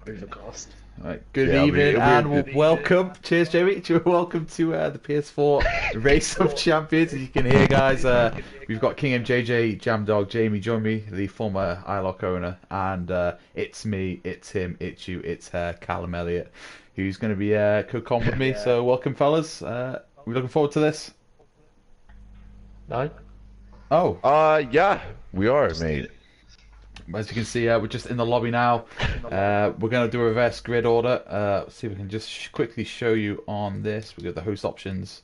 Overcast. Right, good evening and welcome. Cheers, Jamie. Welcome to the PS4 Race of Champions. As you can hear, guys, we've got King MJJ, Jamdog, Jamie, join me, the former ILRC owner, and it's me, it's him, it's you, it's her, Callum Elliott, who's going to be co-con with me. So welcome, fellas. We're looking forward to this. No? Oh. Yeah, we are, mate. As you can see, we're just in the lobby now. We're going to do a reverse grid order. Let's see if we can just quickly show you on this. We've got the host options,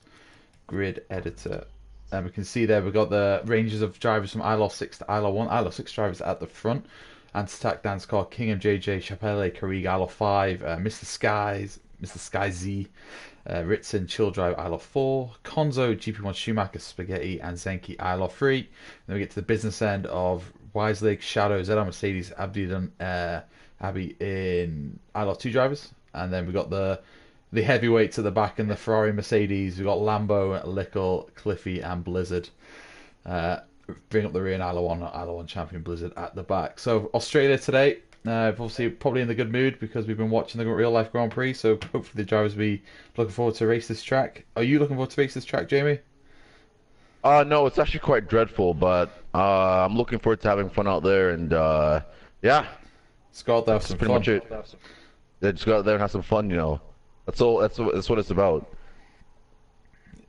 grid editor. And we can see there we've got the ranges of drivers from ILR 6 to ILR 1. ILR 6 drivers at the front. Anti-Tac, Dance Car, King MJJ, Chapelle, Carrigue, ILR 5, Mr. Sky Z, Ritson, Chill Drive, ILR 4, Konzo, GP1 Schumacher, Spaghetti, and Zenki, ILR 3. Then we get to the business end of Wiselake, Shadow, ZR Mercedes, Abby in ILR 2 drivers. And then we got the heavyweights at the back in the Ferrari Mercedes. We've got Lambo, Lickle, Cliffy, and Blizzard. Bring up the rear in ILR 1 champion Blizzard at the back. So Australia today, obviously probably in the good mood because we've been watching the real life Grand Prix. So hopefully the drivers will be looking forward to race this track. Are you looking forward to race this track, Jamie? No, it's actually quite dreadful, but I'm looking forward to having fun out there, and yeah, It's got to have some pretty fun. much it. Yeah, just go out there and have some fun, you know. That's all. That's what it's about.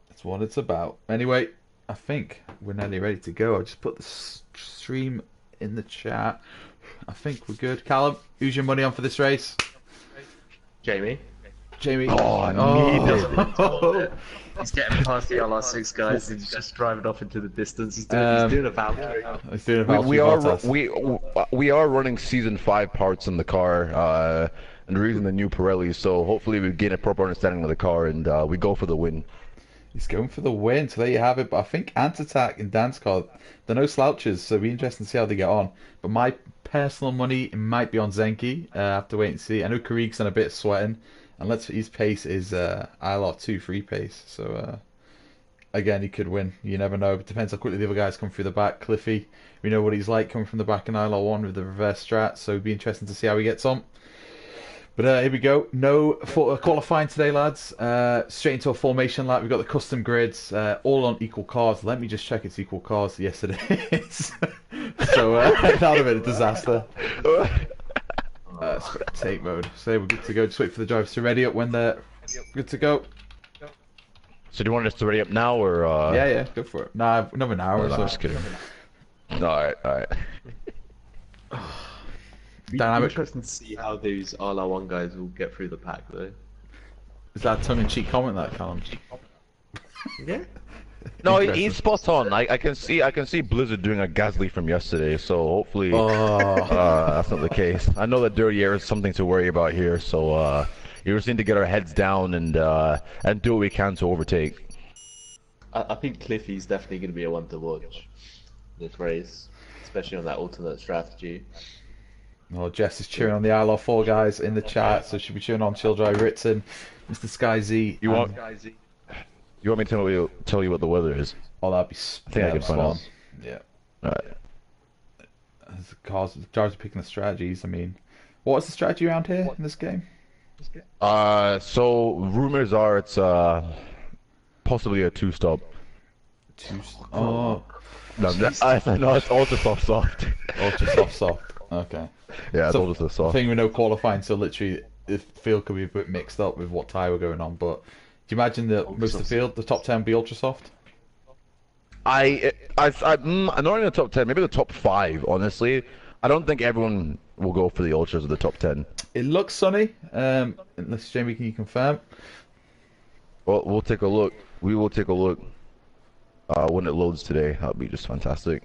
That's what it's about. Anyway, I think we're nearly ready to go. I just put the stream in the chat. I think we're good. Callum, who's your money on for this race? Jamie? Jamie. Oh, I need it. He's getting past the ILR6 guys. He's just driving off into the distance. He's doing a Valkyrie. He's doing a We Valtteri are Bottas. we are running season 5 parts in the car, and we're using the new Pirelli. So hopefully we gain a proper understanding of the car, and we go for the win. He's going for the win, so there you have it. But I think Anti-Tac and Dance Car, they're no slouches, so it'll be interesting to see how they get on. But my personal money might be on Zenki. I have to wait and see. I know Carrigue's done a bit of sweating, and his pace is ILR 2 free pace. So again, he could win. You never know. It depends how quickly the other guys come through the back. Cliffy, we know what he's like coming from the back in ILR 1 with the reverse strat, so it'll be interesting to see how he gets on. But here we go. No qualifying today, lads. Straight into a formation lap. We've got the custom grids, all on equal cars. Let me just check it's equal cars. Yes, it is. So that would have been a disaster. Take mode. So we're good to go. Just wait for the drivers to ready up when they're good to go. So do you want us to ready up now, or? Yeah, go for it. Nah, another hour or so. I'm just kidding. All right. Dynamic. Interesting to see how these ILR1 guys will get through the pack, though. Is that a tongue-in-cheek comment, that, Callum? Yeah. No, he's spot on. I can see Blizzard doing a Gasly from yesterday, so hopefully that's not the case. I know that dirty air is something to worry about here, so you just need to get our heads down and do what we can to overtake. I think Cliffy's definitely going to be a one to watch this race, especially on that alternate strategy. Well, Jess is cheering on the ILR 4 guys in the chat, so she'll be cheering on Chill Drive Ritson, Mr. Sky Z. You want me to tell you what the weather is? Oh, that'd be I think I can find out. Yeah. Alright. The drivers are picking the strategies. I mean, what's the strategy around here in this game? So rumors are it's possibly a 2-stop. Oh. No, I know it's ultra soft. Ultra soft. Okay. Yeah, it's So, ultra I soft. think we know qualifying, so literally the field could be a bit mixed up with what tyre we're going on. But do you imagine that most of the field, the top 10, be ultra soft? I'm not in the top 10, maybe the top 5. Honestly, I don't think everyone will go for the ultras of the top 10. It looks sunny. Unless Jamie, can you confirm? Well, we'll take a look. We will take a look when it loads today. That'll be just fantastic.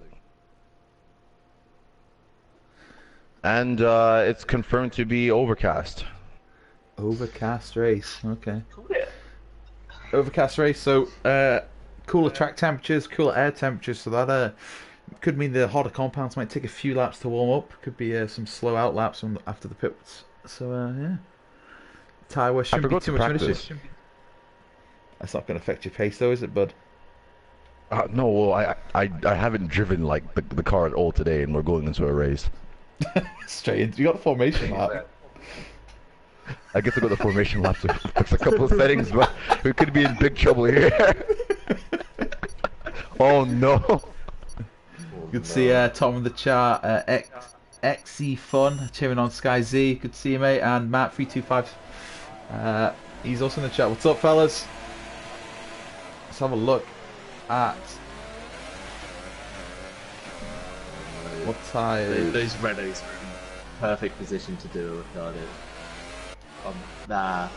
And it's confirmed to be overcast. Overcast race. Okay. Overcast race. So cooler track temperatures, cooler air temperatures. So that could mean the harder compounds might take a few laps to warm up. Could be some slow out laps after the pits. So yeah. Tyre wear shouldn't be too much of an issue. That's not going to affect your pace, though, is it, bud? No, well, I haven't driven like the car at all today, and we're going into a race. Straight into. You got the formation lap. I guess I got the formation lap to fix a couple of settings, but we could be in big trouble here. Oh no. Good to see Tom in the chat. XE Fun cheering on Sky Z. Good to see you, mate. And Matt 325. He's also in the chat. What's up, fellas? Let's have a look at what tires. Those Renaults are in perfect position to do it, Ricardo. Nah.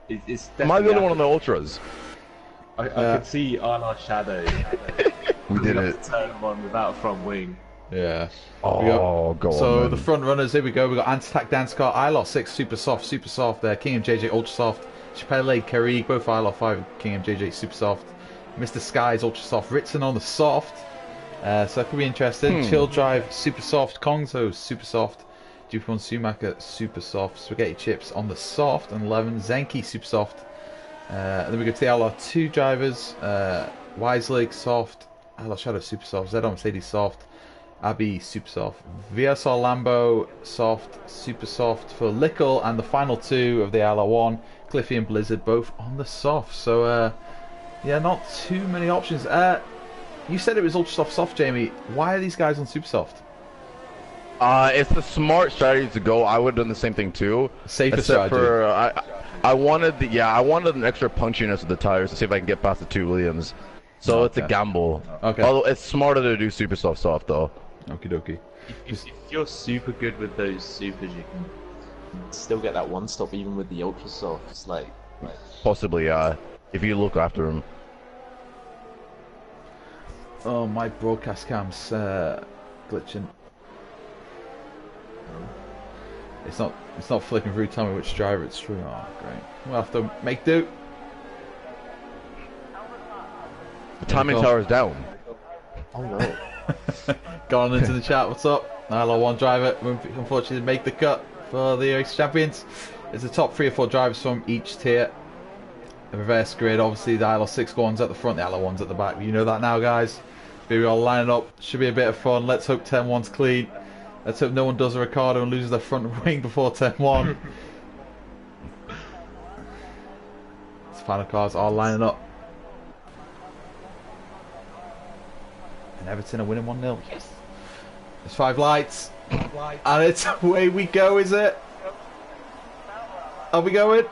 It's Am I the only one on the ultras? I can see ILR Shadow. We did it. Turn one without a front wing. Yeah. Oh, go on. So the front runners, here we go. We got Anti-Tac Dancecar, ILR 6 Super Soft there. King MJJ Ultra Soft, Chappelle Carrigue, both ILR 5 King MJJ Super Soft. Mr. Skies Ultra Soft, Ritson on the soft. So that could be interesting. Chill Drive Super Soft, Kongzo Super Soft, GP1 Sumac Super Soft, Spaghetti Chips on the soft, and 11 Zenki Super Soft. And then we go to the ILR2 drivers, Wiselig Soft, ILR Shadow Super Soft, Zedon Mercedes Soft, Abbey Super Soft, VSR Lambo Soft, Super Soft for Lickle, and the final two of the ILR1, Cliffy and Blizzard, both on the soft. So yeah, not too many options. You said it was Ultra Soft, Jamie. Why are these guys on Super Soft? It's a smart strategy to go. I would have done the same thing too. Safer except strategy. for I wanted I wanted an extra punchiness of the tires to see if I can get past the two Williams. So it's a gamble. Okay. Although it's smarter to do super soft though. Okie dokie. If you're super good with those supers, you can still get that one stop even with the ultra softs. Like Possibly, yeah. If you look after them. Oh, my broadcast cam's glitching. It's not flicking through. Tell me which driver it's through. Oh, great. We'll have to make do. The timing tower is down. oh no. Gone into the chat. What's up? ILR1 driver. Unfortunately, make the cut for the race champions. It's the top 3 or 4 drivers from each tier. A reverse grid. Obviously, the ILR6 one's at the front, the ILR1's at the back. You know that now, guys. We're all lining up. Should be a bit of fun. Let's hope 10-1's clean. Let's hope no one does a Ricardo and loses their front wing before 10-1. It's final cars all lining up. And Everton are winning 1-0. Yes. There's 5 lights. And it's away we go, is it? Are we going?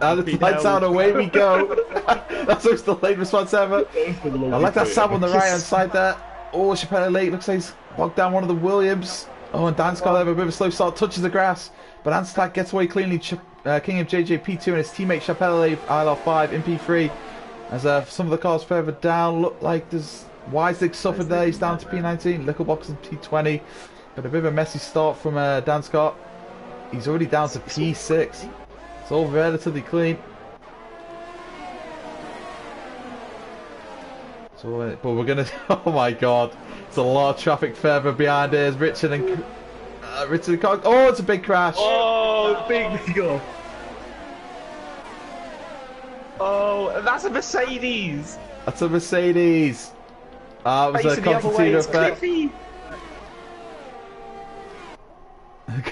And it's lights out, away we go. That's always the late response ever. I like that sab on the right hand side there. Oh, Chappelle late. Looks like he's bogged down one of the Williams. Oh, and Dan's got a bit of a slow start, touches the grass. But Anstack gets away cleanly. King of JJ P2 and his teammate Chappelle ILR 5 in P3. As some of the cars further down look like there's Wiselig suffered there. He's down to P19. Littlebox in P20. But a bit of a messy start from Dan Scott. He's already down to P6. It's all relatively clean. So, but we're gonna. Oh my God! It's a lot of traffic further behind us. Richard and Cog. Oh, it's a big crash. Oh, big go. Oh, that's a Mercedes. That's a Mercedes. It was a concertina effect.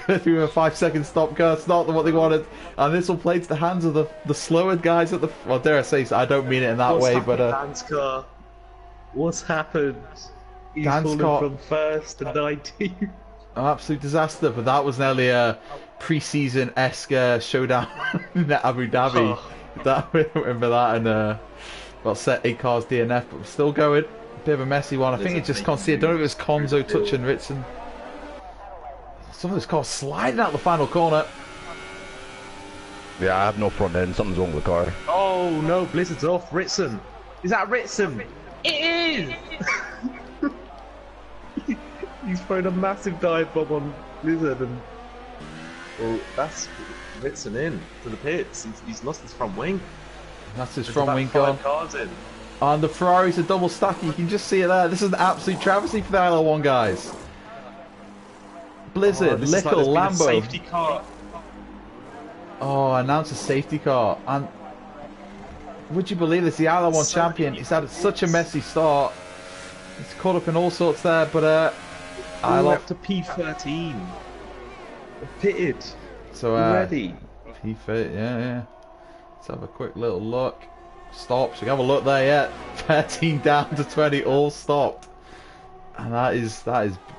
Going through a 5-second stop car, it's not what they wanted, and this will play to the hands of the slower guys at the. Well, dare I say, I don't mean it in that way, but Dan's car. What's happened? He's fallen from first to 19th. Absolute disaster, but that was nearly a pre-season-esque showdown in Abu Dhabi. Oh. That, remember that, and well, set 8 cars DNF, but we're still going. Bit of a messy one. I think it just can't see. I don't know if it was Konzo touching Ritson. Some of those cars sliding out the final corner. Yeah, I have no front end. Something's wrong with the car. Oh no, Blizzard's off. Ritson. Is that Ritson? It is! He's thrown a massive dive bomb on Blizzard and... Well, that's Ritson in to the pits. He's lost his front wing. That's his front wing gone. Cars in. And the Ferrari's a double stack. You can just see it there. This is an absolute travesty for the ILR1 guys. Blizzard, Lickle, Lambo. Safety car. Oh, announce a safety car. And would you believe this? The ILR1 champion. He's had such a messy start. He's caught up in all sorts there, but ILR up to P13. Pitted. So Ready. He fit, yeah. Let's have a quick little look. Stops. We can have a look there yet. 13 down to 20, all stopped. And that is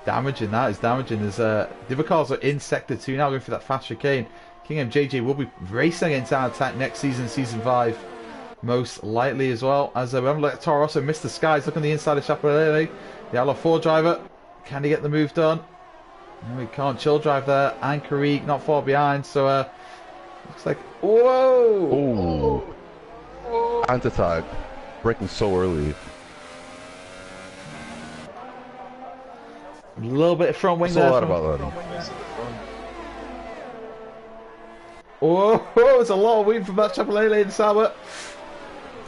damaging. That is damaging. There's the other cars are in sector 2 now, going for that fast chicane. King MJJ will be racing against Attack next season, season 5, most likely as well. As we haven't let Toro Rosso miss the skies. Look on the inside of Chapelele. The ILR4 driver. Can he get the move done? No, he can't. Chill drive there. And Karik not far behind. So looks like whoa. Oh. Anti-tag. Breaking so early. A little bit of front wing there. A lot about that. Oh, there's a lot of wind from that Chapelele and Sauber.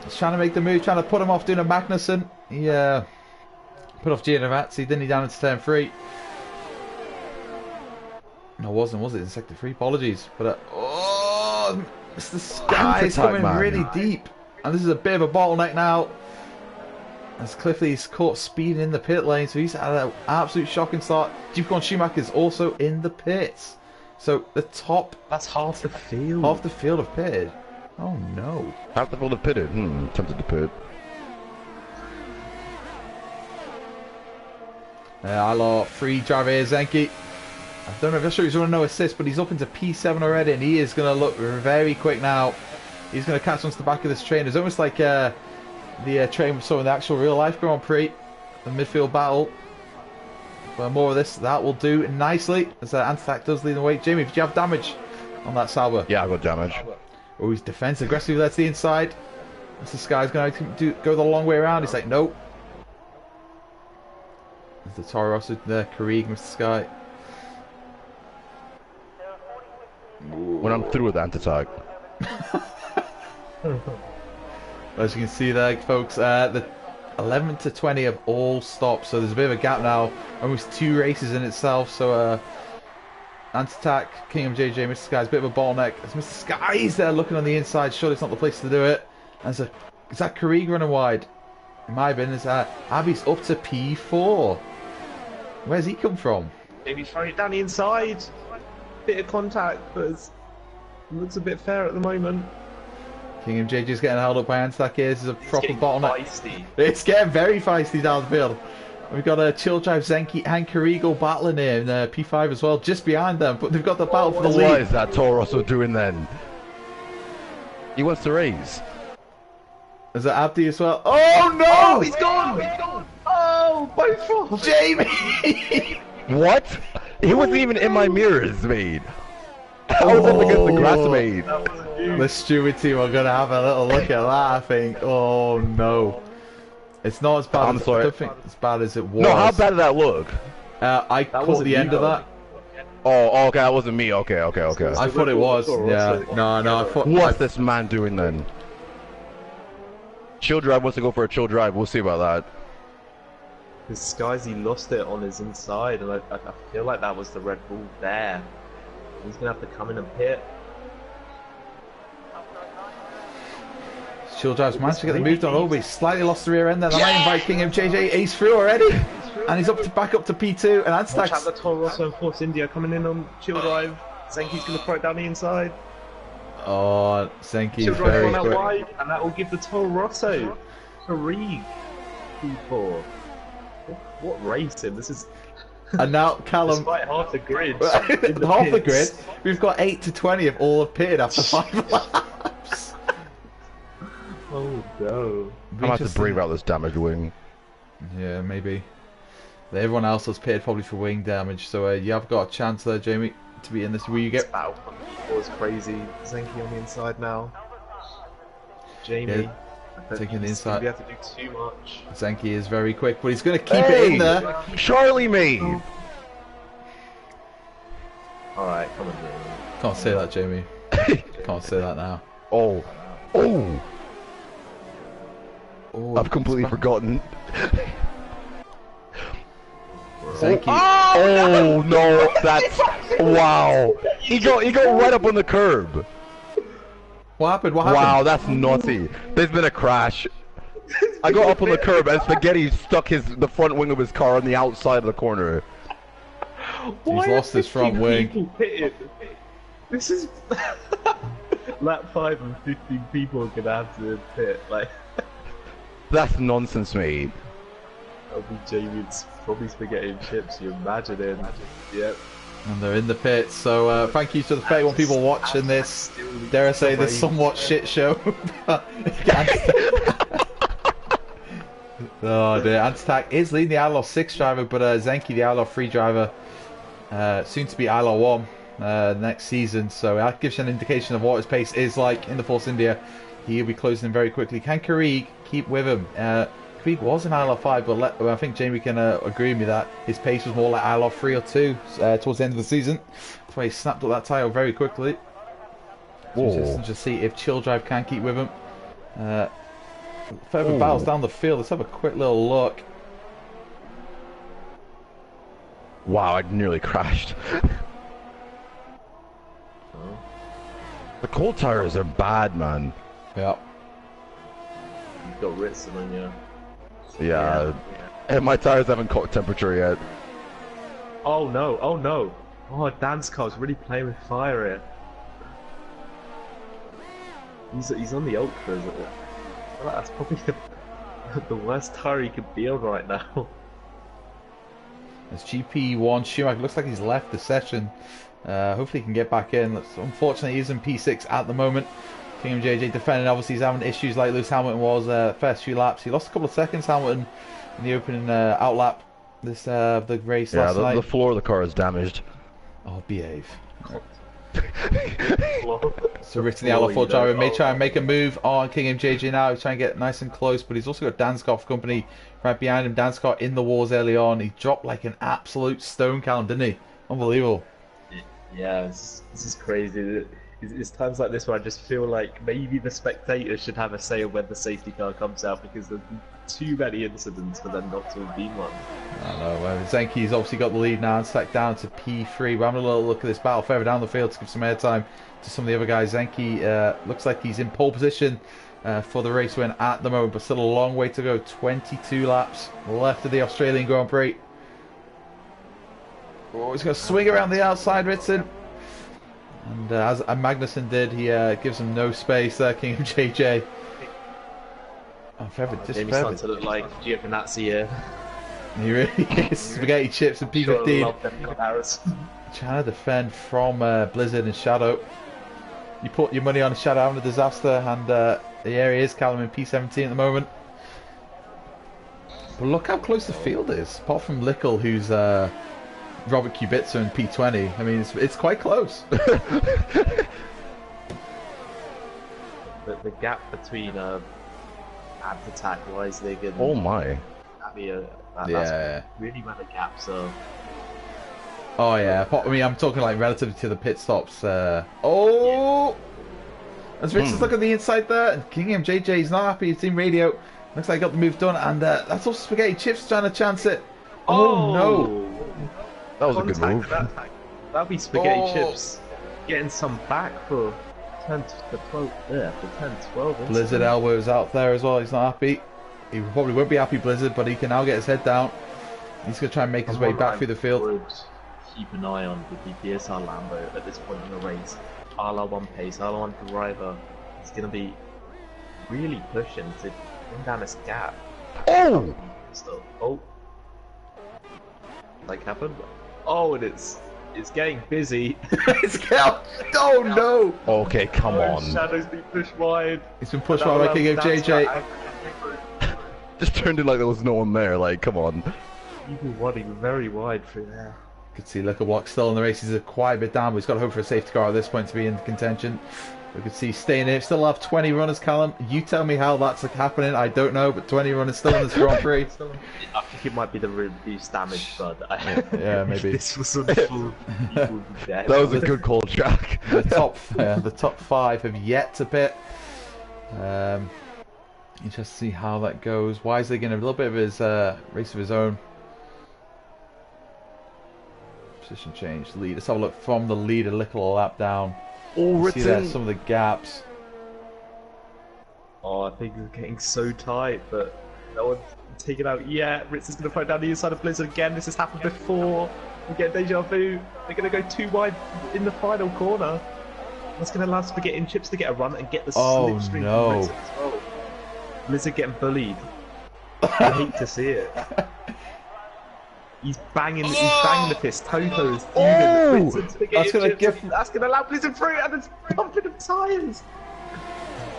He's trying to make the move, trying to put him off doing a Magnussen. He put off Gianavazzi, didn't he, down into turn 3. No, was it in sector 3? Apologies. But Mr. Sky is coming really deep. And this is a bit of a bottleneck now. As Cliffley's caught speeding in the pit lane, so he's had an absolute shocking start. Jeep Schumacher's also in the pits. So the top... That's half the field. Half the field have pitted. Oh no. Half the field have pitted. Tempted to pit. ILR free driver here, Zenki. I don't know if he's running no assist, but he's up into P7 already, and he is going to look very quick now. He's going to catch onto the back of this train. It's almost like the train we saw in the actual real life Grand Prix, the midfield battle. But more of this, that will do nicely as Antac does lead the way. Jamie, did you have damage on that Sauber? Yeah, I got damage. Oh, he's defense aggressively lets the inside. This guy's going to go the long way around. He's like, nope. There's the Toro Rosso there, Karig, Mr. Sky. When I'm through with anti-tag. As you can see there, folks, the 11 to 20 have all stopped, so there's a bit of a gap now. Almost 2 races in itself, so Anti-Tac, King JJ, Mr. Sky's a bit of a bottleneck. As Mr. Sky's there looking on the inside, sure it's not the place to do it. Is that Karig running wide? In my opinion, Abby's up to P4. Where's he come from? Maybe throwing it down the inside. Bit of contact, but it looks a bit fair at the moment. King JJ's getting held up by Anti-Tac here. This is a proper bottleneck. Feisty. It's getting very feisty down the field. We've got a Chill Drive, Zenki and Karigo battling here in P5 as well, just behind them. But they've got the battle for the lead. What is that Toro Rosso doing then? He wants to race. Is that Abdi as well? Oh no! He's gone! He's gone! Oh, both falls! Jamie! What? He wasn't even in my mirrors, mate. I was up against the grass, mate. The Stewart team are going to have a little look at that, I think. Oh no. It's not as bad I don't think as bad as it was. No, how bad did that look? I caught the end of that. Oh, okay, that wasn't me. Okay. I thought it was. Yeah. No, I thought. What's this man doing then? Chill Drive wants to go for a chill drive. We'll see about that. Because he lost it on his inside, and I feel like that was the Red Bull there. He's going to have to come in and pit. Chill Drive's managed to get the move done. Oh, but he's slightly lost the rear end there. The line invite King MJJ. He's through already. And he's back up to P2. And Watch Anstac's... out the Toro Rosso and Force India coming in on Chill Drive. Zenki's going to throw it down the inside. Oh, Zenki Chill is Drive very out quick. wide, and that will give the Toro Rosso Karig P4. What racing? This is... And now Callum... Despite half the grid. half the grid. We've got 8 to 20 of all have pitted after 5 laps. Oh no. I'm going to have to breathe out this damaged wing. Yeah, maybe. Everyone else has pitted probably for wing damage, so you have got a chance there, Jamie, to be in this. Will you get... Battle was crazy. Zenki on the inside now. Jamie. Yeah, taking the inside. We have to do too much. Zenki is very quick, but he's going to keep it in there. Charlie, mate! Alright, come on, Jamie. Can't say that, Jamie. Can't say that now. Oh. I've completely forgotten. Zenki. Oh no, that's wow. He got right up on the curb. What happened? What happened? Wow, that's naughty. There's been a crash. I got up on the curb and Spaghetti stuck the front wing of his car on the outside of the corner. Why He's lost his front wing. This is lap 5 and 15 people are gonna have to pit. Like That's nonsense, mate. that'll be Jamie's probably spaghetti and chips. You imagine it? Yep. And they're in the pits, so thank you to the 31 people watching this, dare I say, this somewhat shit show. Oh dear, Anstack is leading the ILR 6 driver, but Zenki, the ILR 3 driver, soon to be ILR 1 next season, so that gives you an indication of what his pace is like in the Force India. He'll be closing in very quickly. Can Karig keep with him? Karig was in ILR 5, but I think Jamie can agree with me that his pace was more like ILR 3 or 2 towards the end of the season. That's why he snapped up that title very quickly. So just see if Chill Drive can keep with him. Further battles down the field. Let's have a quick little look. Wow, I nearly crashed. The cold tires are bad, man. Yeah. You've got Ritson on you. Yeah. And my tires haven't caught temperature yet. Oh no, oh no. Oh, Dan's car's really playing with fire here. He's on the Ultra, isn't it? I feel like that's probably the worst tire he could be on right now. It's GP1 Schumacher. Looks like he's left the session. Hopefully he can get back in. Unfortunately, he's in P6 at the moment. King JJ defending. Obviously, he's having issues like Lewis Hamilton was first few laps. He lost a couple of seconds, Hamilton, in the opening outlap this the race last night. The floor of the car is damaged. Oh, behave. So Rick, the ILR4 driver may try and make a move on King MJJ now. He's trying to get nice and close, but he's also got Dan Scott for company right behind him. Dan Scott in the wars early on. He dropped like an absolute stone count, didn't he? Unbelievable. Yeah, this is crazy. It's times like this where I just feel like maybe the spectators should have a say on when the safety car comes out, because there's too many incidents for them not to have been one. I know. Zenki's obviously got the lead now and stacked down to P3. We're having a little look at this battle further down the field to give some airtime to some of the other guys. Zenki looks like he's in pole position for the race win at the moment, but still a long way to go. 22 laps left of the Australian Grand Prix. Oh, he's going to swing around the outside, Ritson. And as Magnussen did, he gives him no space there, King of JJ. Oh, Jamie's starting to look like Giovinazzi here. He really is. Spaghetti chips and P15. Trying to defend from Blizzard and Shadow. You put your money on Shadow having a disaster, and the area is Callum in P17 at the moment. But look how close the field is. Apart from Lickle, who's Robert Kubica in P20. I mean, it's quite close. The gap between Abs Attack, Weislig and oh my, that's really where the gaps are. Oh yeah, I mean, I'm talking like relative to the pit stops. Oh, as Richard's look at the inside there, and King MJJ is not happy. Team radio looks like he got the move done, and that's also Spaghetti Chips trying to chance it. Oh no, that was a good move. That'll be Spaghetti Chips getting some back for 10 to 12. Yeah, for 10, 12. Blizzard elbows out there as well. He's not happy. He probably won't be happy, Blizzard, but he can now get his head down. He's going to try and make his way back through the field. Would keep an eye on the DSR Lambo at this point in the race. ILR1 pace, ILR1 driver. He's going to be really pushing to bring down this gap. Oh! Oh. Like happened? Oh, and it's getting busy. It's oh no! Okay, come on. Shadow's been pushed wide. He's been pushed wide by King of JJ. Just turned in like there was no one there. Like, come on. People running very wide through there. Could see Liquor Block still in the race. He's quite a bit down, but he's got to hope for a safety car at this point to be in contention. We could see staying here. Still have 20 runners, Callum. You tell me how that's happening. I don't know, but 20 runners still in this Grand Prix. I think it might be the reduced damage, but yeah, maybe. This was a full. That was a good cold track. The top 5 have yet to pit. You just see how that goes. Weislig getting a little bit of his race of his own. Position change. Lead. Let's have a look from the lead. A little lap down. Oh, see there some of the gaps. Oh, I think it's getting so tight, but no one's taken out yet. Ritz is going to throw down the inside of Blizzard again. This has happened before. We get deja vu. They're going to go too wide in the final corner. That's going to allow us for getting Chips to get a run and get the slipstream from Blizzard as well. Blizzard getting bullied. I hate to see it. He's banging the piss. Toto is that's going to allow Blizzard through, and it's pumping of tyres.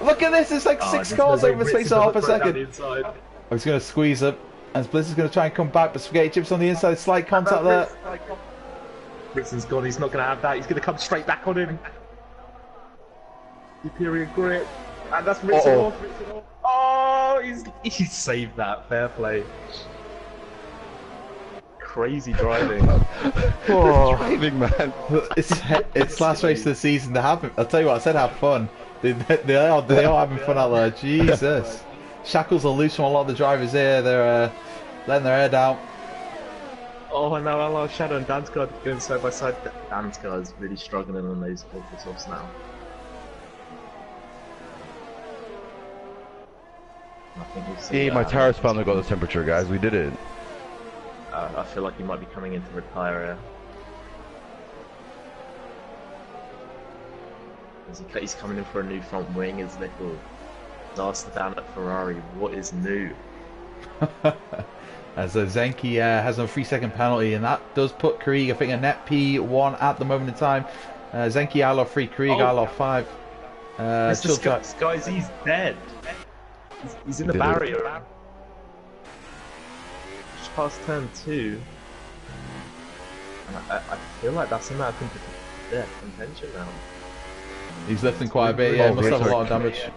Look at this, it's like 6 cars over the space of half a second. I was going to squeeze up, and Blizzard's going to try and come back, but Spaghetti Chips on the inside, slight contact there. Blizzard's gone, he's not going to have that, he's going to come straight back on him. Superior grip, and that's Ritson off. Oh, he's saved that, fair play. Crazy driving. Driving, man. It's last race of the season. I'll tell you what, I said have fun. They are having fun out there. Jesus. Shackles are loose from a lot of the drivers here. They're letting their hair down. Oh, and now ILR Shadow and Danscar going side by side. Danscar is really struggling on those awful softs now. I think we'll see, hey, my tires finally got the temperature, guys. We did it. I feel like he might be coming in to retire here. He's coming in for a new front wing. His little disaster down at Ferrari. What is new? As Zenki has a 3-second penalty, and that does put Krieg, I think, a net P1 at the moment in time. Zenki ILR 3, Krieg ILR 5. Guys, he's dead. He's in the barrier. Just past turn 2. And I feel like that's him out of contention now. He's lifting quite a bit, yeah, must have a lot of damage.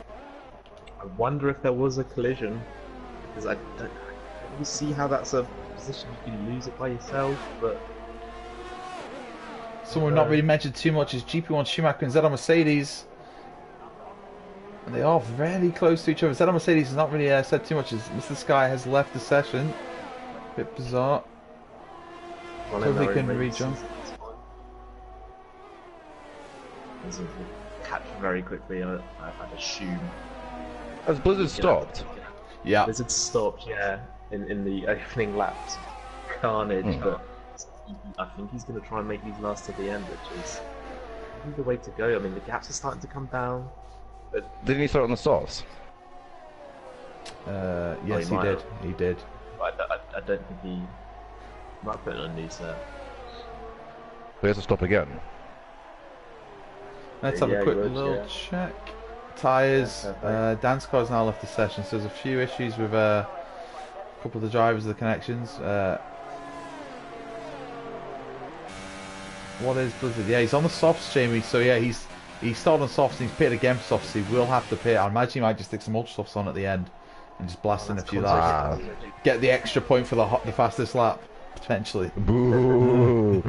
I wonder if there was a collision, because I don't really see how that's a position you can lose it by yourself, but... Someone not really mentioned too much is GP1 Schumacher and ZR Mercedes. And they are very close to each other. ZR Mercedes has not really said too much as Mr. Sky has left the session. Bit bizarre. Hopefully can rejoin. Catch very quickly, I'd assume. Has Blizzard stopped? Yeah. Blizzard stopped, yeah, in the opening laps. Carnage, but I think he's going to try and make these last to the end, which is the way to go. I mean, the gaps are starting to come down. But didn't he start on the softs? Yes, he did. He did. I don't think he might put it on new set. He has to stop again. Let's have a quick little check. Tyres. Danscar's now left the session, so there's a few issues with a couple of the drivers of the connections. What is Blizzard? Yeah, he's on the softs, Jamie. So yeah, he started on softs and he's pitted again for softs. So he will have to pit. I imagine he might just stick some ultra softs on at the end and just blast in a few laps. Get the extra point for the fastest lap potentially. Boo.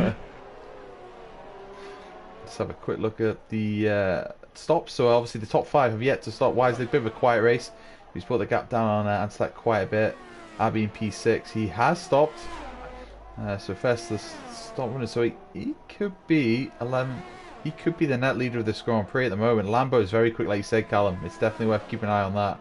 Let's have a quick look at the stops. So obviously the top 5 have yet to stop. Wisely, a bit of a quiet race. He's put the gap down on Anselect quite a bit. Abby in P6. He has stopped. So first the stop runner. So he could be 11. He could be the net leader of this Grand Prix at the moment. Lambo is very quick, like you said, Callum. It's definitely worth keeping an eye on that.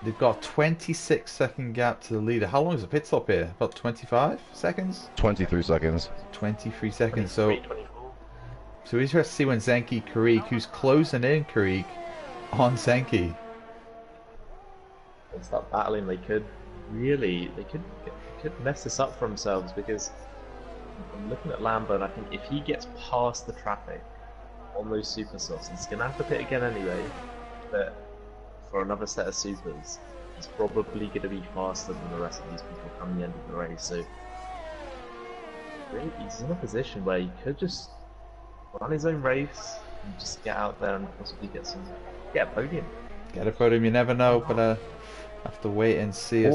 They've got a 26-second gap to the leader. How long is the pit stop here? About 25 seconds? 23 seconds. 23 seconds. So interesting to see when Zenki Krieg, who's closing in Krieg on Zenki. They start battling. They could mess this up for themselves, because I'm looking at Lambo and I think if he gets past the traffic on those super softs, he's going to have to pit again anyway, but for another set of supers, he's probably going to be faster than the rest of these people come the end of the race. So really, he's in a position where he could just run his own race and just get out there and possibly get a podium. Get a podium, you never know, but have to wait and see.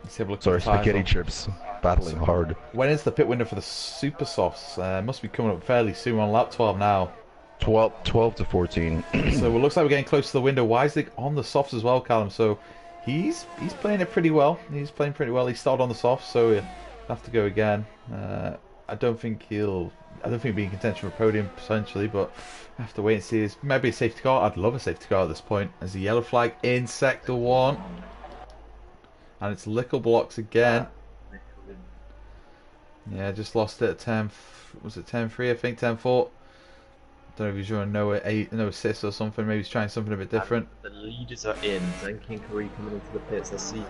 Let's have a look. Sorry, Spaghetti Chips battling hard. When is the pit window for the super softs? Must be coming up fairly soon. On lap 12 now. 12 to 14. So it looks like we're getting close to the window. Wisely on the softs as well, Callum. So he's playing it pretty well. He's playing pretty well. He started on the softs, so he'll have to go again. I don't think he'll be in contention for a podium potentially, but I have to wait and see. It's maybe a safety car. I'd love a safety car at this point. As the yellow flag in sector 1. And it's Lickle blocks again. Yeah, just lost it at 10. Was it 10-3? I think 10-4. Don't know if he's running no assists or something. Maybe he's trying something a bit different. And the leaders are in. Zenki and Kari coming into the pits. Let's see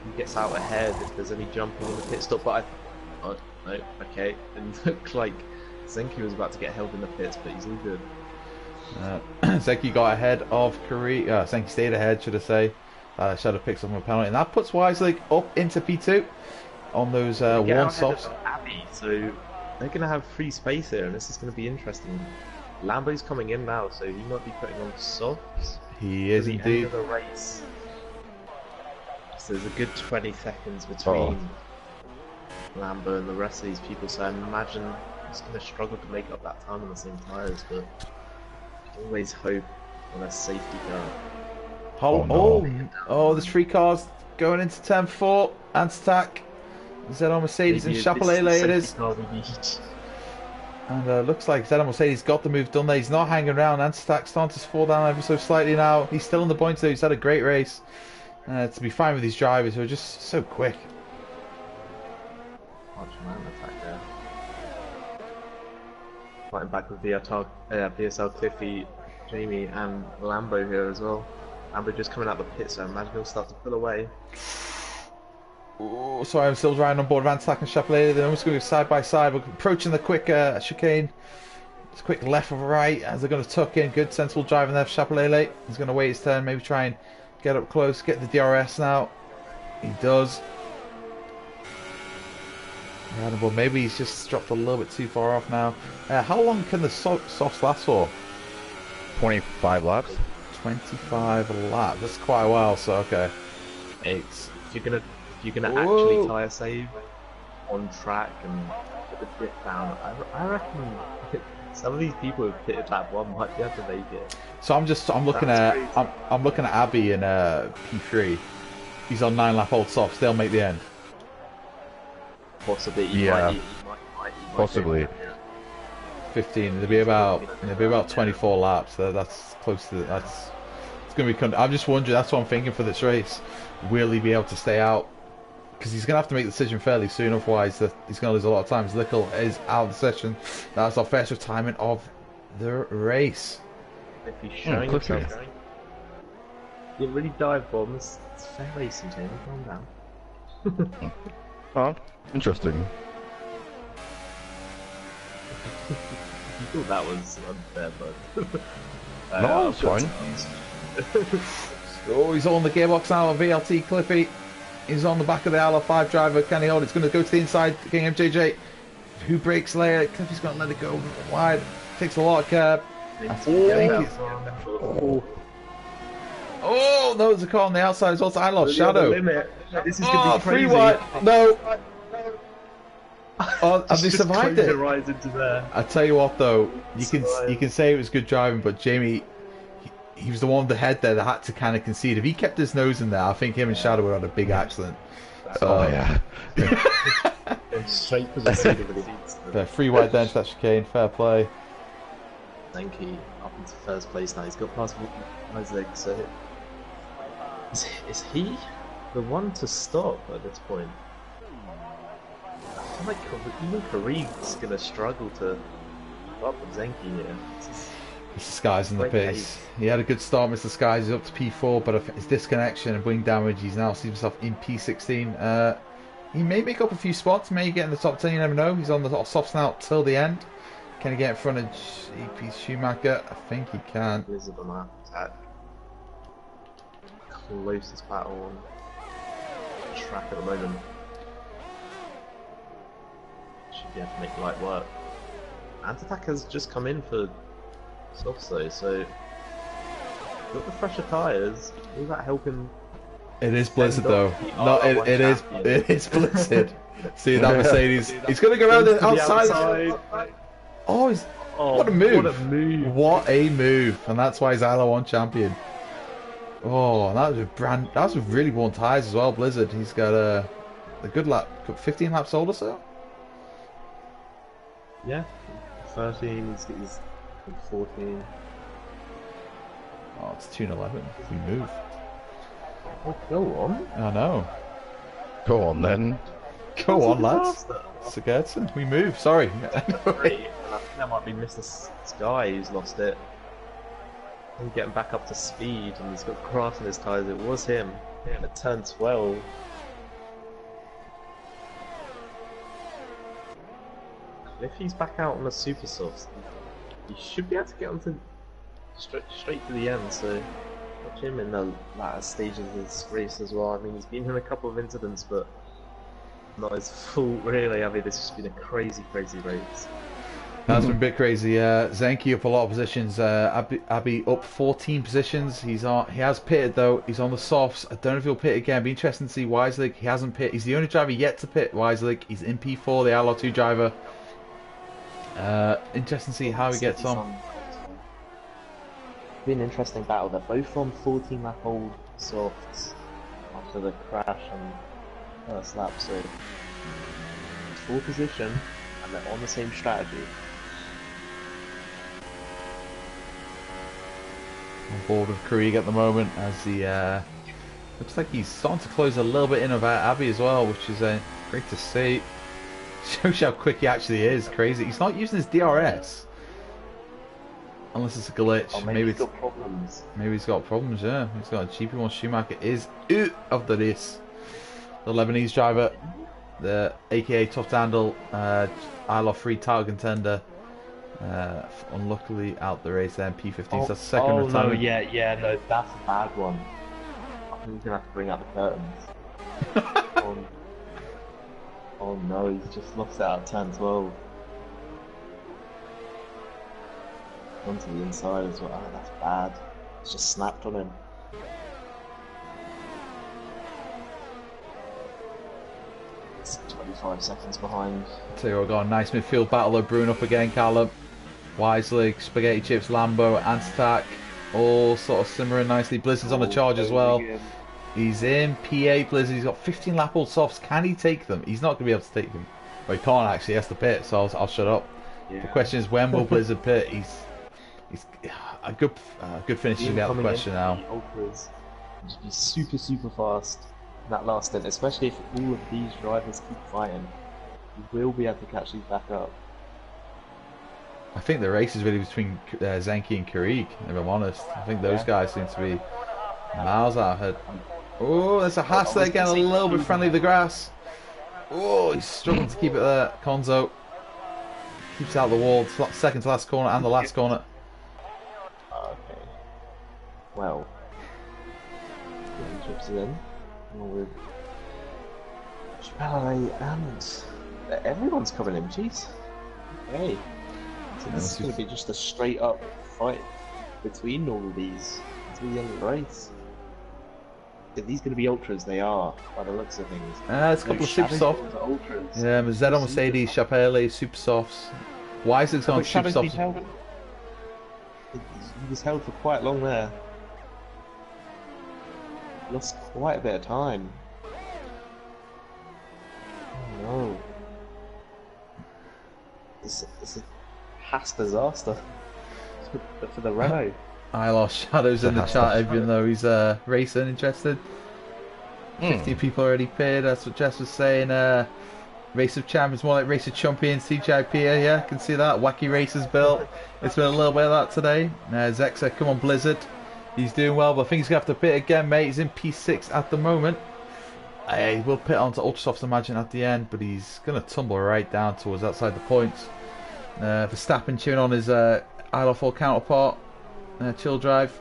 who gets out ahead. If there's any jumping in the pit stop, but oh no, okay. It looked like Zenki was about to get held in the pits, but he's all good. Zenki got ahead of Kari. Zenki stayed ahead, should I say? Shadow picks up a penalty, and that puts Wisely up into P2 on those warm softs. Abby, so they're going to have free space here, and this is going to be interesting. Lambo's coming in now, so he might be putting on softs. He is indeed. End of the race. So there's a good 20 seconds between Lambo and the rest of these people, so I imagine he's going to struggle to make up that time on the same tyres, but always hope on a safety car. There's 3 cars going into 10-4. Anti-attack. Zedon Mercedes and Chapelele it is. And looks like Zedon Mercedes got the move done there. He's not hanging around. Anti-attack starting to fall down ever so slightly now. He's still on the points though. He's had a great race. To be fine with these drivers who are just so quick. Attack there. Fighting back with VSL Cliffy, Jamie and Lambo here as well. Lambo just coming out the pit, so I imagine he'll start to pull away. Oh, sorry, I'm still riding on board of Antac and Chapelele. They're almost going to go side by side. We're approaching the quick chicane. It's quick left or right as they're going to tuck in. Good sensible driving there for Chapelele. He's going to wait his turn, maybe try and get up close, get the DRS now. He does. But maybe he's just dropped a little bit too far off now. How long can the softs last for? 25 laps. 25 laps. That's quite a while. So okay. If you're gonna actually tyre save on track and put the pit down, I reckon some of these people who've pitted lap 1 might be able to make it. So I'm looking at Abby in P3. He's on 9 lap old softs. They'll make the end. Possibly. Yeah. He might Possibly. 15. It'll be about 24 laps. That's close to that's. It's gonna be. I'm just wondering. That's what I'm thinking for this race. Will he be able to stay out? Because he's gonna have to make the decision fairly soon. Otherwise, he's gonna lose a lot of time. Lickle is out of the session. That's our first retirement of the race. If he's showing himself, he didn't really dive bombs. It's fair racing, Jamie. Calm down. Oh, interesting. You thought that was unfair, but no, it's fine. Oh, he's on the gearbox now on VLT Cliffy. He's on the back of the ILR5 driver. Can he hold it? It's going to go to the inside. King MJJ. Who breaks layer? Cliffy's going to let it go wide. Takes a lot of curb. Oh, no, there's a car on the outside as well. I lost Shadow. This is going to be crazy. Free wide. No. Oh, have they survived it? Into there. I tell you what, though, you can say it was good driving, but Jamie, he was the one with the head there that had to kind of concede. If he kept his nose in there, I think him and Shadow would have had a big accident. So, oh yeah. Straight for the seat of the seats. Free wide then to that chicane. Fair play. Zenki up into first place now. He's got past Isaac, so is he the one to stop at this point? I feel like even Kareem's gonna struggle to keep up with Zenki here. Mr. Skies in the pace. He had a good start, Mr. Skies. He's up to P4, but his disconnection and wing damage, he's now sees himself in P16. He may make up a few spots, may get in the top 10, you never know. He's on the softs now till the end. Can he get in front of EP Schumacher? I think he can. Visible now. Closest battle on track at the moment. Should be able to make light work. Anti-attack has just come in for softs though, so got the fresher tyres. Will that help him? It is Blizzard though. No, it is Blizzard. See that Mercedes? He's gonna go around the outside. Oh, what a move! What a move! What a move! And that's why he's ILR1 champion. Oh, and that was with really worn tyres as well. Blizzard. He's got a good lap, 15 laps old or so. Yeah, 13. He's 14. Oh, it's 2:11. We move. Oh, go on. I know. Go on then. Go on, lads. Sigurdsson, we move. Sorry. I think that might be Mr. Sky who's lost it. He's getting back up to speed, and he's got grass in his tyres. It was him. Yeah, at turn 12. If he's back out on the super softs, he should be able to get onto straight to the end. So watch him in the latter stages of this race as well. I mean, he's been in a couple of incidents, but not his fault really. I mean, this has been a crazy race. That's been a bit crazy. Zenki up a lot of positions. Abby up 14 positions. He has pitted though. He's on the softs. I don't know if he'll pit again. Be interesting to see Wisely. He hasn't pit. He's the only driver yet to pit. Wisely. He's in P4, the ILR2 driver. Interesting to see how he gets on. Been an interesting battle. They're both on 14 lap old softs after the crash on first lap. So full position, and they're on the same strategy. On board with Krieg at the moment, as he looks like he's starting to close a little bit in about Abby as well, which is great to see. Shows how quick he actually is. Crazy. He's not using his DRS unless it's a glitch. Oh, maybe he's got problems. Maybe he's got problems. Yeah, he's got a GP1. Schumacher is out of the race. The Lebanese driver, the AKA tough to handle, ILR free title contender. Unluckily out the race then. P15. So that's second retirement. Oh no, yeah, no, that's a bad one. I think we're gonna have to bring out the curtains. Oh no, he's just lost out at turn 12. Onto the inside as well. Oh, that's bad. It's just snapped on him. It's 25 seconds behind. So we've got a nice midfield battle of brewing up again, Callum. Wisely, Spaghetti Chips, Lambo, Anstack, all sort of simmering nicely. Blizzard's on the charge as well. He's in P8 Blizzard. He's got 15 lap old softs. Can he take them? He's not going to be able to take them. Well, he can't actually. He has to pit, so I'll shut up. Yeah. The question is, when will Blizzard pit? He's a good finish to get the question now. Ultras just be super fast in that last stint, especially if all of these drivers keep fighting. You will be able to catch these back up. I think the race is really between Zenki and Krieg, if I'm honest. I think those guys seem to be miles out ahead. Oh, there's a Haas there again, a little bit friendly to the grass. Oh, he's struggling to keep it there. Konzo keeps out the wall. Second to last corner and the last corner. Okay. Well, chips in with Chalet and everyone's coming in. Jeez. Okay. So this is going to be just a straight up fight between all of these until the end of the race. Are these going to be ultras? They are, by the looks of things. It's a couple of super softs. Yeah, Mazzetto, Mercedes, Chapelle, super softs. Weisler's on super softs. He was held for quite long there. Lost quite a bit of time. Oh no. It's a Haas disaster for the Renault. I lost Shadows in the chat, even though he's racing interested. 50 people already paid. That's what Jess was saying. Race of Champions, more like Race of Champions. TGIP here, yeah, can see that. Wacky races built. It's been a little bit of that today. Zek said, come on, Blizzard. He's doing well, but I think he's going to have to pit again, mate. He's in P6 at the moment. He will pit onto Ultrasofts, imagine, at the end, but he's going to tumble right down towards outside the points. Verstappen cheering on his ILR4 counterpart. Chill Drive,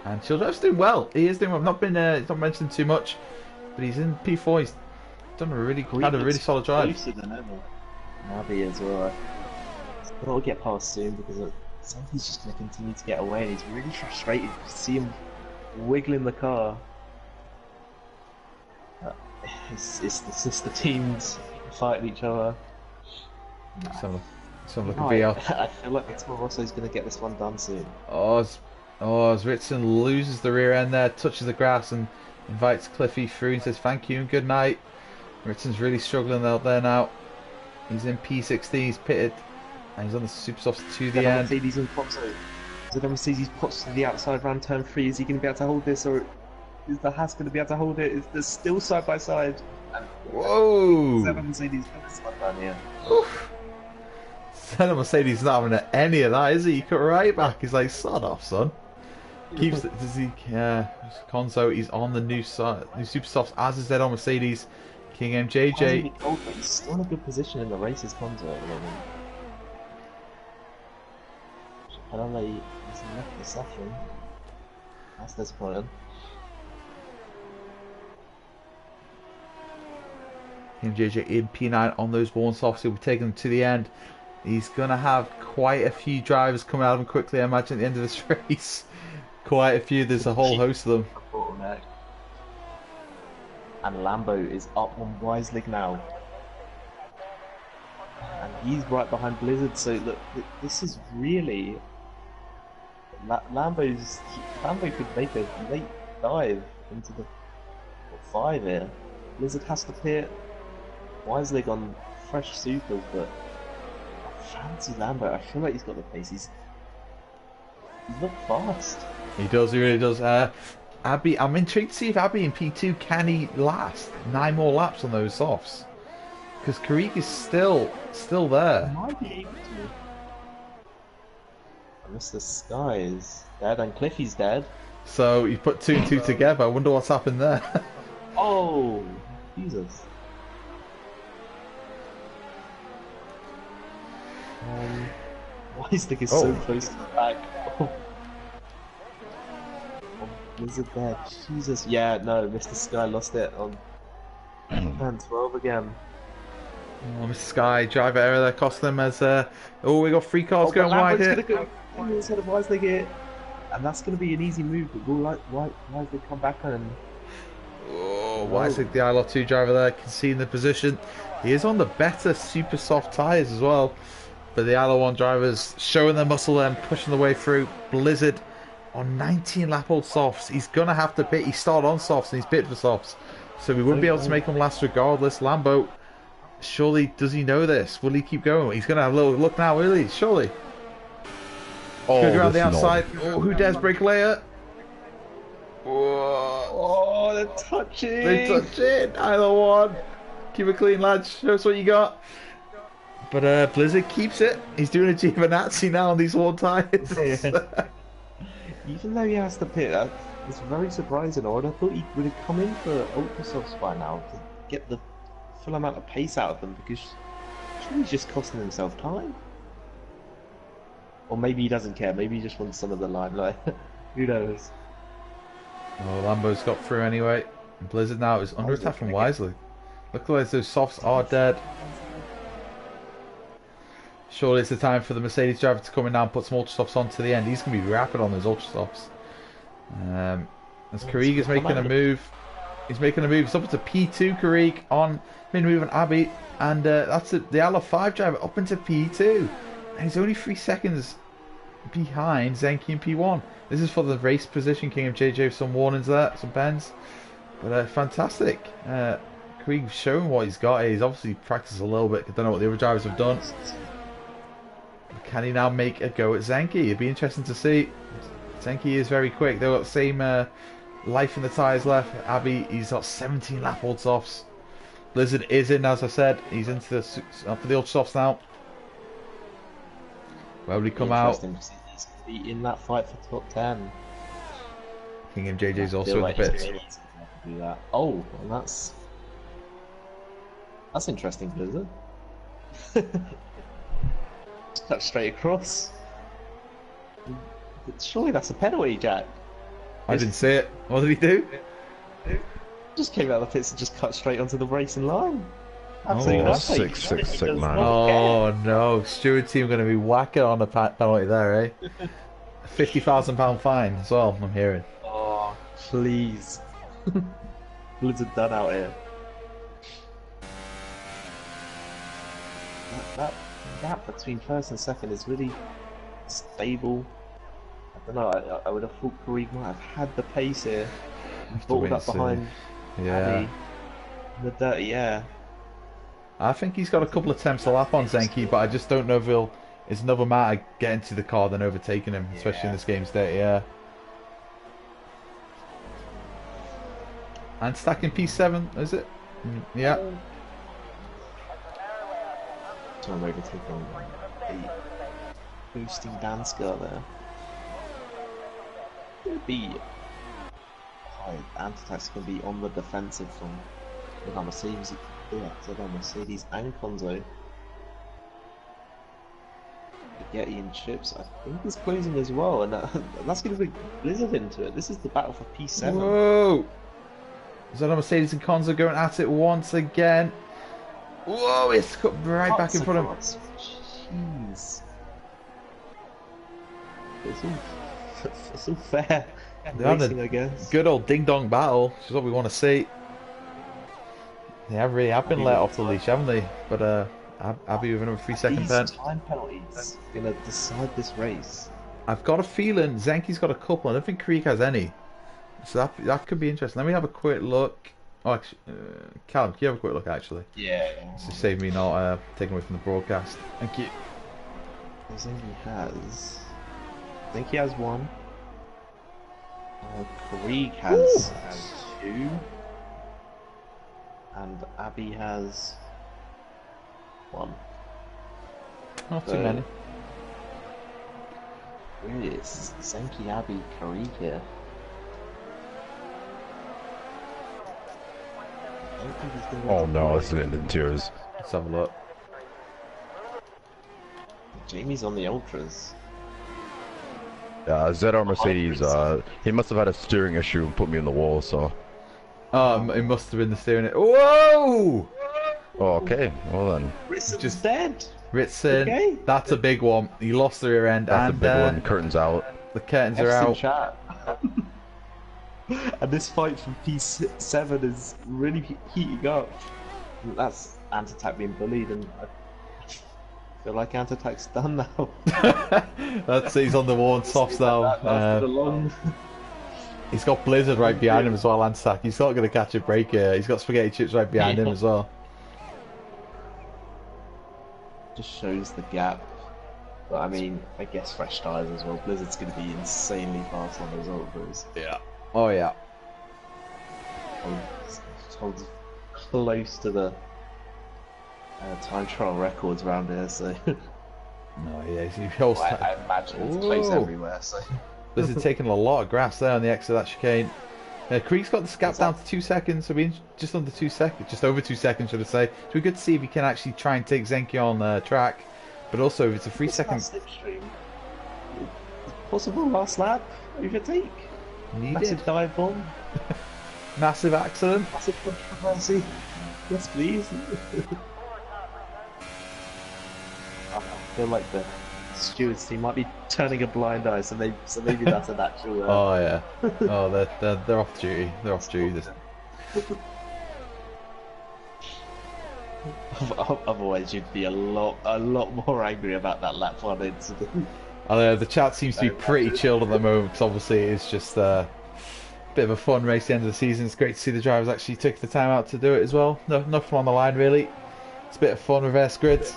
and Chill Drive's doing well. He is doing well. Not not mentioned too much, but he's in P4. He's done a really solid drive. Navi as well. He's got to get past soon because something's just going to continue to get away, and he's really frustrated to see him wiggling the car. It's the sister teams fighting each other. Some look at I feel like Toro Rosso's going to get this one done soon. As Ritson loses the rear end there, touches the grass and invites Cliffy through and says thank you and good night. Ritson's really struggling out there now. He's in P16, he's pitted, and he's on the super softs to the end. Mercedes and Pozzo. So the Mercedes pops to the outside around turn 3. Is he going to be able to hold this, or is the Haas going to be able to hold it? They're still side by side. Whoa! Seven Mercedes down here. Senna Mercedes not having any of that, is he? He cut right back. He's like, sod off, son. Keeps it. Does he? Conzo, he's on the new super softs, as is that on Mercedes. King MJJ. He's still in a good position in the races, Conzo, at the moment. Apparently, he's left the session. That's disappointing. MJJ in P9 on those warm softs. He'll be taking them to the end. He's going to have quite a few drivers coming out of him quickly, I imagine, at the end of this race. Quite a few. There's a whole host of them. And Lambo is up on Weislig now. And he's right behind Blizzard, so look, this is really... Lambo could make a late dive into the top 5 here. Blizzard has to pit. Weislig on fresh supers, but I fancy Lambo. I feel like he's got the pace. He's looked fast. He does, he really does. Abby, I'm intrigued to see if Abby in P2 can he last 9 more laps on those softs, because Karik is still there. He might be able to. Mr. Sky is dead and Cliffy's dead. So you put 2 and 2 together. I wonder what's happened there. Oh, Jesus. Weislig is so close to the back. Oh, Blizzard there. Jesus. Yeah, no, Mr. Sky lost it on turn 12 again. Oh, Mr. Sky, driver error there cost them as oh, we got 3 cars going wide here. Go instead of Weislig here, and that's going to be an easy move. But will Weislig come back and? Oh, Weislig, the ILR 2 driver there, conceding the position. He is on the better super soft tyres as well. But the ILR 1 drivers showing their muscle and pushing the way through. Blizzard on 19 lap old softs. He's going to have to pit. He started on softs and he's pitted for softs. So we wouldn't be able to make him last regardless. Lambo, surely, does he know this? Will he keep going? He's going to have a little look now, will he? Surely. Oh, could go around the outside. Oh, who dares break layer? Oh, they're touching. They touch it. Either one. Keep it clean, lads. Show us what you got. But Blizzard keeps it. He's doing a Giovinazzi now on these worn tyres. Even though he has to pit, it's very surprising. I would have thought he would have come in for ultra softs by now to get the full amount of pace out of them, because he's just costing himself time. Or maybe he doesn't care. Maybe he just wants some of the limelight. Who knows? Oh, Lambo's got through anyway. And Blizzard now is under attack from Weislig. Look like those softs are dead. Surely it's the time for the Mercedes driver to come in now and put some ultra softs on to the end. He's going to be rapid on those ultra softs. As Karig is making a move. He's making a move. It's up to P2 Karig on mid-move and Abbey. And that's it. The ILR 5 driver up into P2. And he's only 3 seconds behind Zenki in P1. This is for the race position. King of JJ with some warnings there, some pens. But fantastic. Karig showing what he's got. He's obviously practiced a little bit. I don't know what the other drivers have done. Can he now make a go at Zenki? It'd be interesting to see. Zenki is very quick. They've got the same life in the tyres left. Abbey, he's got 17 lap old softs. Blizzard is in, as I said. He's into the for the old softs now. Where will he come out? He's going to be in that fight for top 10. King MJJ is also in the pits. Do that. Oh, and that's interesting, Blizzard. Cut straight across. Surely that's a penalty, Jack. I didn't see it. What did he do? Just came out of the pits and just cut straight onto the racing line. Absolutely. 669. Oh no, Stewart team going to be whacking on the penalty there, eh? £50,000 fine as well, I'm hearing. Oh, please. Blizzard done out here. That gap between first and second is really stable. I don't know, I would have thought Karig might have had the pace here. Balled up behind Abby in the dirty air. I think he's got a couple of attempts a lap on Zenki, but I just don't know if he'll... It's another matter getting to the car than overtaking him, especially in this game's dirty air. And stacking P7, is it? Yeah. Time overtaking a boosting Dansker there. Gonna be Anti-Tax can be on the defensive from Mercedes, Mercedes and Conzo. Getty and Chips, I think is closing as well, and that's going to bring Blizzard into it. This is the battle for P7. Whoa! Zeno Mercedes and Conzo going at it once again. Whoa! It's cut right back in front of us. Jeez. It's all fair. Racing, I guess. Good old ding dong battle, which is what we want to see. They really have been let off the leash, haven't they? But Abby with another 3-second pen. Time penalties gonna decide this race. I've got a feeling Zenki's got a couple. I don't think Creek has any, so that could be interesting. Let me have a quick look. Oh, actually, Callum, can you have a quick look? Actually, yeah. To save me not taking away from the broadcast. Thank you. Zenki has one. Creek has two, and Abby has one. Not too many. Really, it's Zenki, Abby, Creek here. Oh no, it's going to end in tears. Let's have a look. Jamie's on the ultras. Yeah, ZR Mercedes, he must have had a steering issue and put me in the wall, so... It must have been the steering. Whoa! Oh, okay, well then. Ritzen's just dead. Ritson, okay. That's a big one. He lost the rear end. That's a big one. Curtains out. The curtains are out. Chat. And this fight from P7 is really heating up. That's Anti-Tac being bullied, and I feel like Anti-Tac's done now. He's on the wall and softs now. He's got Blizzard right behind him as well, Anti-Tac. He's not going to catch a break here. He's got Spaghetti Chips right behind him as well. Just shows the gap. But I mean, I guess fresh tyres as well. Blizzard's going to be insanely fast on those ultras. Yeah. Oh yeah. Holds close to the time trial records around here, so. No, yeah, he holds. I imagine it's close everywhere. So. Blizzard taking a lot of grass there on the exit of that chicane. Creek's got the gap down to 2 seconds, so being just under 2 seconds, just over 2 seconds, should I say. So we're good to see if he can actually try and take Zenki on track, but also if it's a 3-second. Possible last lap overtake. Massive dive bomb. Massive accident. Massive controversy. Yes, please. I feel like the stewards team might be turning a blind eye, so maybe that's an actual. Oh yeah. Oh, they're off duty. They're off duty. Otherwise, you'd be a lot more angry about that lap 1 incident. The chat seems to be pretty chilled at the moment, because obviously it's just a bit of a fun race at the end of the season. It's great to see the drivers actually took the time out to do it as well. Nothing on the line really. It's a bit of fun, reverse grids.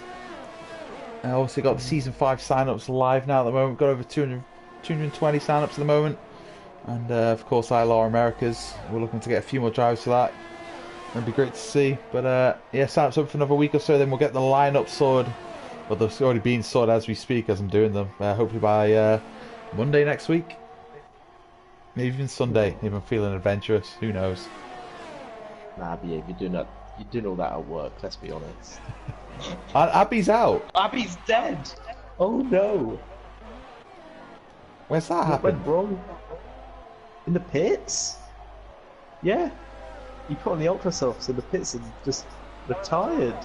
Also got the Season 5 sign-ups live now at the moment. We've got over 220 sign-ups at the moment. And of course ILR Americas. We're looking to get a few more drivers for that. It'd be great to see. But yeah, sign-ups up for another week or so, then we'll get the line-up sorted. Well, they're already being sorted as we speak, as I'm doing them. Hopefully by Monday next week. Maybe even Sunday, if I'm feeling adventurous. Who knows? Nah, but yeah, you're doing all that at work, let's be honest. Abby's out. Abby's dead. Oh no. Where's that What happened? went wrong? In the pits? Yeah. He put on the ultra softs in the pits and just retired.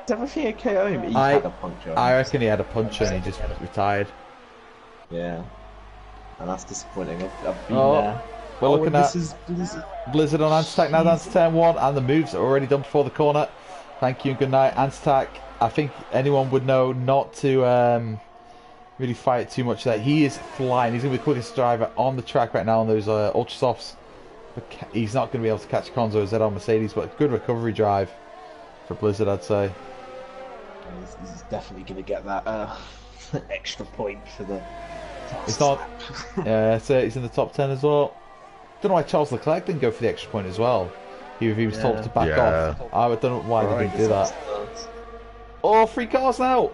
Is everything okay at home? He had a puncture. I reckon he had a puncture and he just retired. Yeah. And that's disappointing. I've been there. We're looking at this is... Blizzard on Anti-Tac now down to turn 1, and the moves are already done before the corner. Thank you and good night. Anti-Tac, I think anyone would know not to really fight too much there. He is flying. He's going to be the quickest driver on the track right now on those ultra softs. But he's not going to be able to catch Conzo Z on Mercedes, but good recovery drive for Blizzard, I'd say. He's definitely going to get that extra point for the... He's not. Yeah, so he's in the top 10 as well. don't know why Charles Leclerc didn't go for the extra point as well. He was told to back off. I don't know why they didn't do that. Oh, 3 cars now!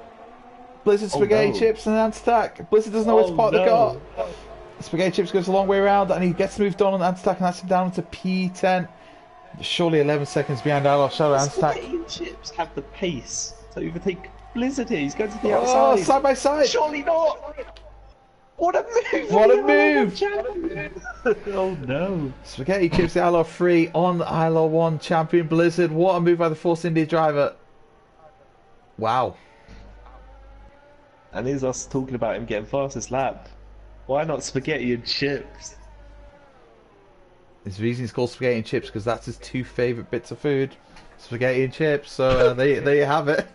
Blizzard, Spaghetti Chips, and Anti-Tack. Blizzard doesn't know where to park the car. Spaghetti Chips goes a long way around, and he gets moved on Anti-Tack, and that's him down to P10. Surely 11 seconds behind ILR Shadow. Anti-Tack. Spaghetti Chips have the pace to overtake Blizzard here. He's going to the outside. Oh, side by side. Surely not. What a move! What a move! Oh no! Spaghetti Chips the ILR 3 on the ILR 1 champion Blizzard. What a move by the Force India driver. Wow. And here's us talking about him getting fastest lap. Why not Spaghetti and Chips? There's a reason it's called Spaghetti and Chips, because that's his 2 favourite bits of food. Spaghetti and chips, so there you have it.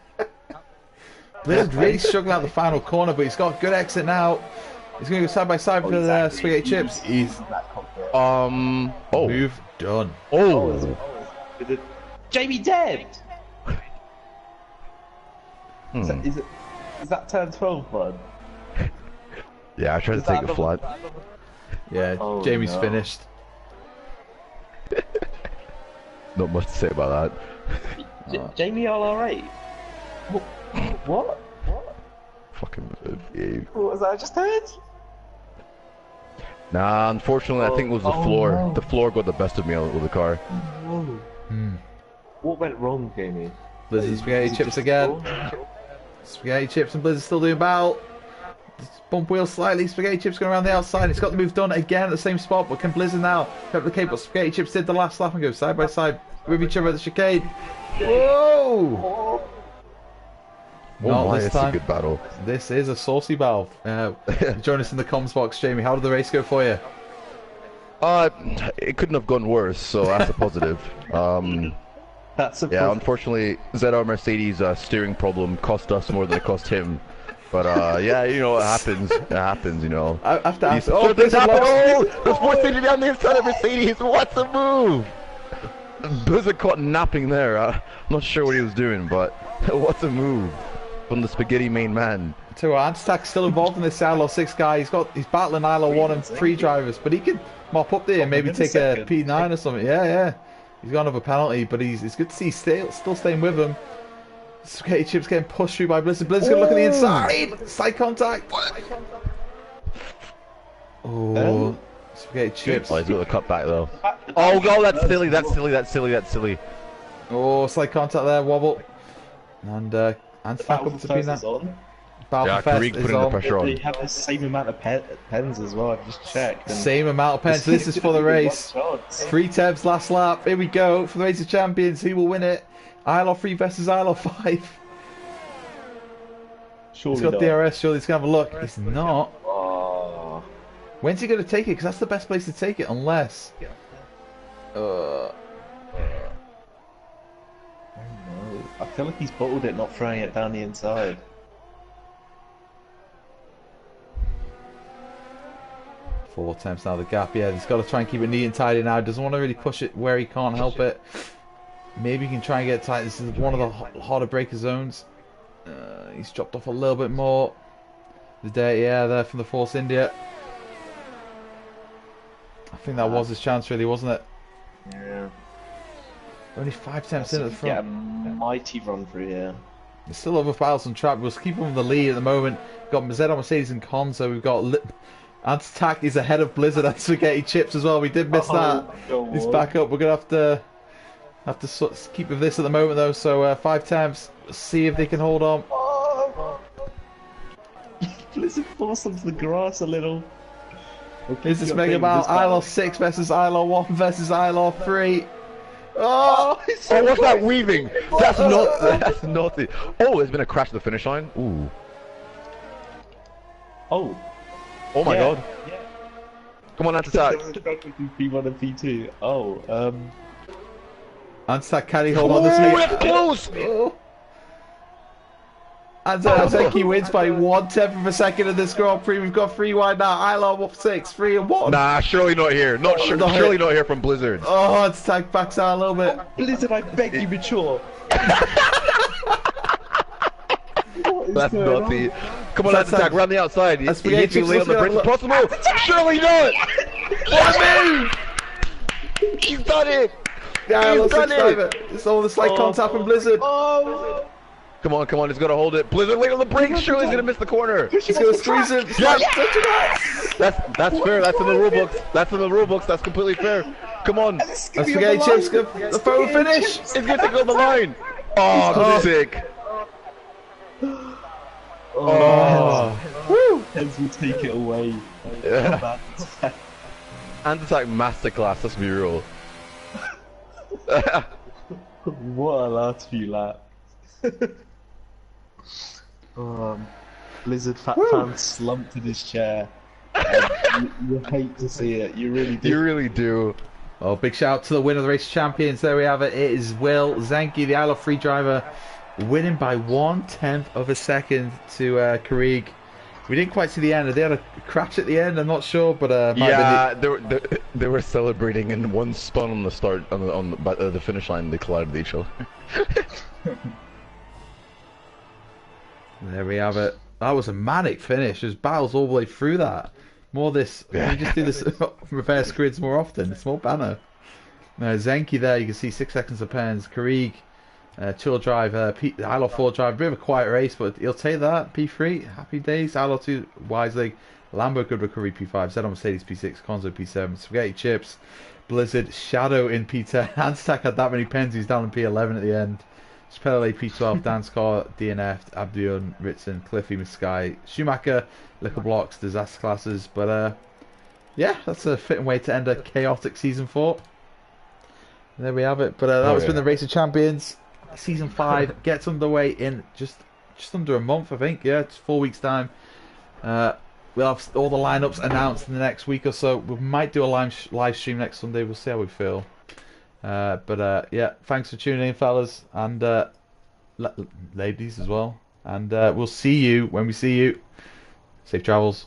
Blizzard really struggling out the final corner, but he's got a good exit now. He's going to go side by side with Spaghetti Chips. He's... Move done. Jamie dead! Is that turn 12, bud? Yeah, I tried to take a flat. Yeah, Jamie's finished. Not much to say about that. Jamie ILR8? What? Fucking what was that I just heard? Nah, unfortunately, I think it was the floor. No. The floor got the best of me with the car. What went wrong, Jamie? Blizzard Spaghetti Chips again. Spaghetti Chips and Blizzard still doing battle. Bump wheel slightly. Spaghetti Chips going around the outside. He's got the move done again at the same spot, but can Blizzard now replicate what Spaghetti Chips did the last lap and go side by side with each other at the chicane? Whoa! Not this time. It's a good battle. This is a saucy battle. Join us in the comms box, Jamie. How did the race go for you? It couldn't have gone worse, so that's a positive. Yeah, unfortunately, ZR Mercedes' steering problem cost us more than it cost him. But yeah, you know, it happens. It happens, you know. I have to ask. There's Force India down the inside of Mercedes. What's the move? Blizzard caught napping there. I'm not sure what he was doing, but what's a move from the spaghetti main man. So Anti-Tack's still involved in this ILR 6 guy. He's battling ILR 1 and 3 drivers, but he can mop up there and maybe take a P9 or something. Yeah. He's got another penalty, but it's good to see still staying with him. Spaghetti Chips getting pushed through by Blizzard. Blizzard's gonna look at the inside. Side contact. Oh, Spaghetti Chips. Oh, he's got the cut back though. Oh god, that's silly. That's silly. Oh, slight contact there, wobble. And Anti-Tack up to P9. Yeah, Tariq putting the pressure on. They have the same amount of pens as well, I've just checked. Same amount of pens, so this is for the race. 3 Tevs last lap, here we go, for the Race of Champions, who will win it? ILR 3 versus ILR 5. Surely he's got DRS, surely he's going to have a look. It's not. When's he going to take it? Because that's the best place to take it, unless... I feel like he's bottled it, not throwing it down the inside. Four attempts now, the gap. Yeah, he's got to try and keep it neat and tidy now. Doesn't want to really push it where he can't help it. Maybe he can try and get it tight. This is one of the harder breaker zones. He's dropped off a little bit more. The dirty air there from the Force India. I think that was his chance, really, wasn't it? Yeah. Only 5 attempts in at the front. Yeah, a mighty run through here. There's still other battles on track. We'll keep him in the lead at the moment. We've got ZR Mercedes and Con, so we've got Anti-Tack is ahead of Blizzard and Spaghetti Chips as well. We did miss that. He's back up. We're gonna have to keep with this at the moment though. So 5 attempts. See if they can hold on. Blizzard forced them to the grass a little. Is this mega battle? ILR 6 versus ILR 1 versus ILR 3. Oh, what's that weaving? That's not it. Oh, there's been a crash at the finish line. Ooh. Oh my god. Yeah. Come on, Anti-Tack. P1 and P2. Anti-Tack, can he hold on this week? That's close! Anti-Tack, he wins by 1/10 of a second in this Grand Prix. We've got 3 wide now. ILR 6, 3 and 1. Nah, surely not here. Surely not here from Blizzard. Oh, Anti-Tack backs out a little bit. Blizzard, I beg you, mature. That's naughty. Come on, Anti-Tack, round the outside. He hits you late on the brakes. Possible. Surely not. What a move! He's done it! Yeah, He's looks done like it's all the slight contact from Blizzard. Oh! Come on, he's gonna hold it. Blizzard late on the brakes, surely he's gonna miss the corner. He's gonna squeeze him. Yes! That's fair, that's in the rule books. That's in the rule books, that's completely fair. Come on. Let's forget Chips, the photo finish. He's gonna take on the line. Oh, sick. Oh. Woo! Heads will take it away. Yeah. Anti-attack masterclass, let's be real. What a last few laps. Blizzard fan slumped in his chair. You hate to see it, you really do. You really do. Well, big shout out to the winner of the race champions. There we have it. It is Will Zenke, the ILR free driver, winning by 1/10 of a second to Krieg. We didn't quite see the end. They had a crash at the end. I'm not sure, but yeah, they were celebrating, and one spun on the start on the finish line. They collided with each other. There we have it. That was a manic finish. There's battles all the way through that. More this. Yeah. We just do this reverse grids more often. It's more banner. Zenke there. You can see 6 seconds of pens. Krieg, chill drive. ILR 4 drive. A bit of a quiet race, but he'll take that. P3. Happy days. ILR 2 wisely. Lambo good recovery P5. Zed on Mercedes P6. Conzo P7. Spaghetti Chips. Blizzard. Shadow in P10. Handstack had that many pens. He's down in P11 at the end. Spelele P12, Danscar, DNF, Abdion, Ritson, Cliffy, Sky, Schumacher, Liquor Blocks, Disaster Classes. But yeah, that's a fitting way to end a chaotic Season 4. There we have it. But that has been the Race of Champions. Season 5 gets underway in just under a month, I think. Yeah, it's 4 weeks' time. We'll have all the lineups announced in the next week or so. We might do a live stream next Sunday. We'll see how we feel. Yeah, thanks for tuning in, fellas, and ladies as well. And we'll see you when we see you. Safe travels.